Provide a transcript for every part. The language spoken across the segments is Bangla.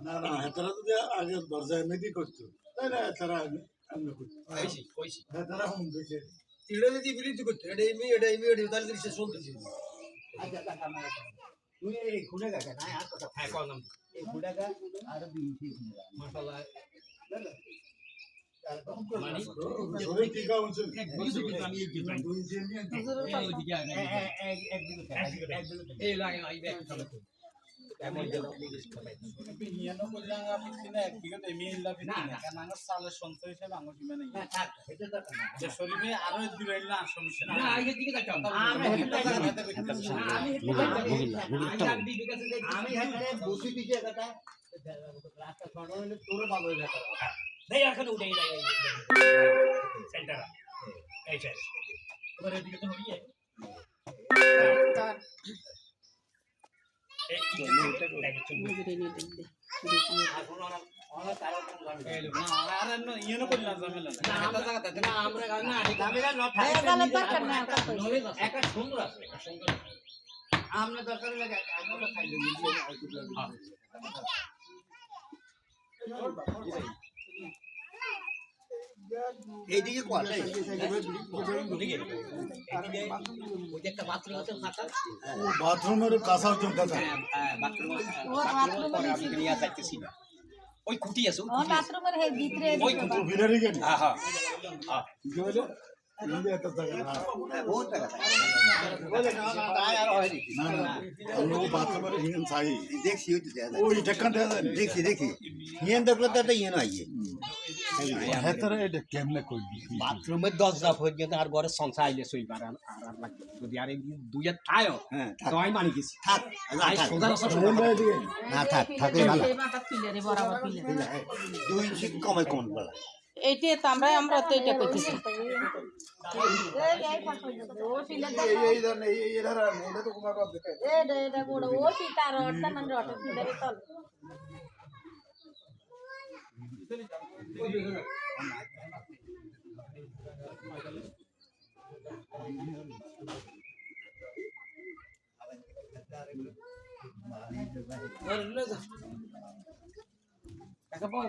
না না তারা যদি আগে দরজা এমনি করতো তাহলে তারা এমনি করতো তারা হুম দিয়েছে এটা যদি বিরোধী করতো এটা এমনি তাহলে জিনিসটা চলতেছে তুই এই খুলে গেছে না আর কথা হ্যাঁ কল নাম এই খুলে গেছে আর বিনছি মাশাআল্লাহ মানে সবাই কি গাও হচ্ছে আমি এই যে দুই যে নিয়ে ওইদিকে এই লাগে এই ব্যাগ চলে এমন বিনিয়ানো করলাম আপনি কিনা একদিকে এমিল্লা বিনিয়ানো কারণ আমার সালের সঞ্চয় হিসেবে আমার কিনা নেই না থাক এটা তো না যে শরীরে আরো দিবাইলা সমস্যা না আইগে দিকে তাকাও আমি এখানে বসে দিছি একটা রাস্তা শর্ট হলে তোর ভালো হয়ে যাবে এই এখানে উঠে এই সেন্টার এই চাই ওর এদিকে তো হইয়ে এই ইটা লাগে চলবে এখন অনেক কারণ জানবে আর না ইয়েনো করলাম ঝামেলা না আমরা জায়গাতে না আমরা না ঝামেলা না থাকে একটা সুন্দর আছে আমরা দরকার লাগে আমরা খাই দিই এইদিকে কোয়া ওদিকে ওই যে একটা বাথরুম আছে ফাঁকা বাথরুমের কাঁচা হচ্ছে দাদা বাথরুম পরে আমি নিয়ে যাইতেছি না ওই খুঁটি আছে ও বাথরুমের হে ভিতরে ওই খুঁটি বিনারি কেন হ্যাঁ হ্যাঁ হ্যাঁ কি হলো ইন্ডিয়া একটা জায়গা বহুত টাকা বলে না না তাই আর হয় নি না না আমরা বাথরুমের হিন চাই দেখছি ওই তো দেখা ওই ঢাকান দেয়া যায় দেখি ইয়েন দেখলে তো একটা ইয়েন আইয়ে হেতারে এটা কেমনে কইবি বাথরুমের দরজা পর্যন্ত আর ঘরে সংসার আইলে সইবার আর লাগবে যদি আর এই দুই হাত খায়ও হ্যাঁ তো আমি মানি গেছি থাক আই সোজা রাস্তা না থাক থাকলে ভালো এই মাথা পিলারে বরাবর পিলারে 2 ইঞ্চি কমে কম বলা এইটা তো আমরা তো এটা কইতেছি ও পিলার এই ধরনের এই ধরনের এটা তো কোমা কর দেখে এটা বড় ও পিতার অর্থ মানে অর্থ পিলারে তল কাকা বয়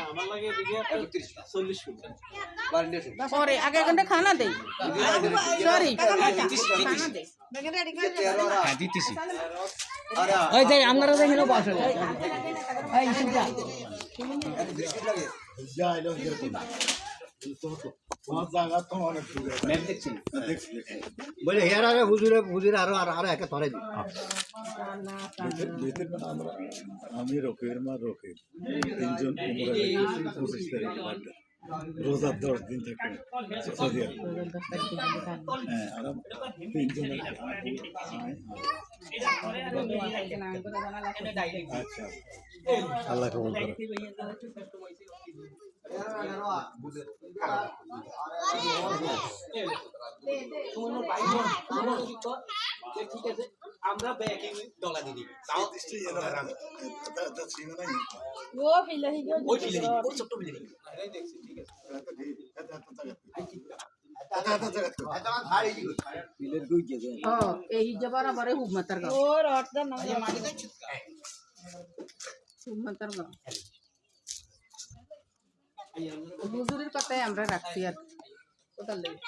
আমার লাগে দিকে 40 ফুট পরে আগে ঘন্টা খানা দেই সরি খানা দেই হ্যাঁ দিতেছি ওই যাই আপনারা দেখেন বসে এই সুজা যাইলো এরকম তো কোন জায়গা তো অনেক দূরে ম্যাপ দেখছি দেখছি বলে হেয়ার আরে হুজুরে আরো একা ধরে দি যেতে পারে আমরা আমি রকের মা রকের তিনজন উমরা 25 তারিখ বার্থডে রোজা 10 দিন থাকে সৌদি আরব হ্যাঁ আর তিনজন আচ্ছা আল্লাহ কবুল করে ঠিক আছে আমরা ব্যাকিং ডলা দিই তাও দৃষ্টি ও পিলারে ওই ফিলে ওই ছোট ফিলে এই দেখছি ঠিক আছে এই যে বরাবর হুব মাতার গাও ওর অর্থ না হুব মাতার গাও হুজুরের কথাই আমরা রাখছি আর কোথায় লাগে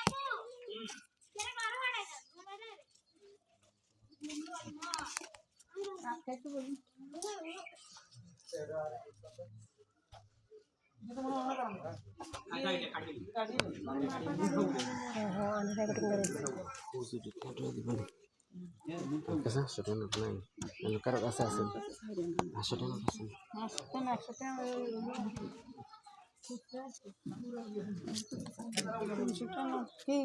কি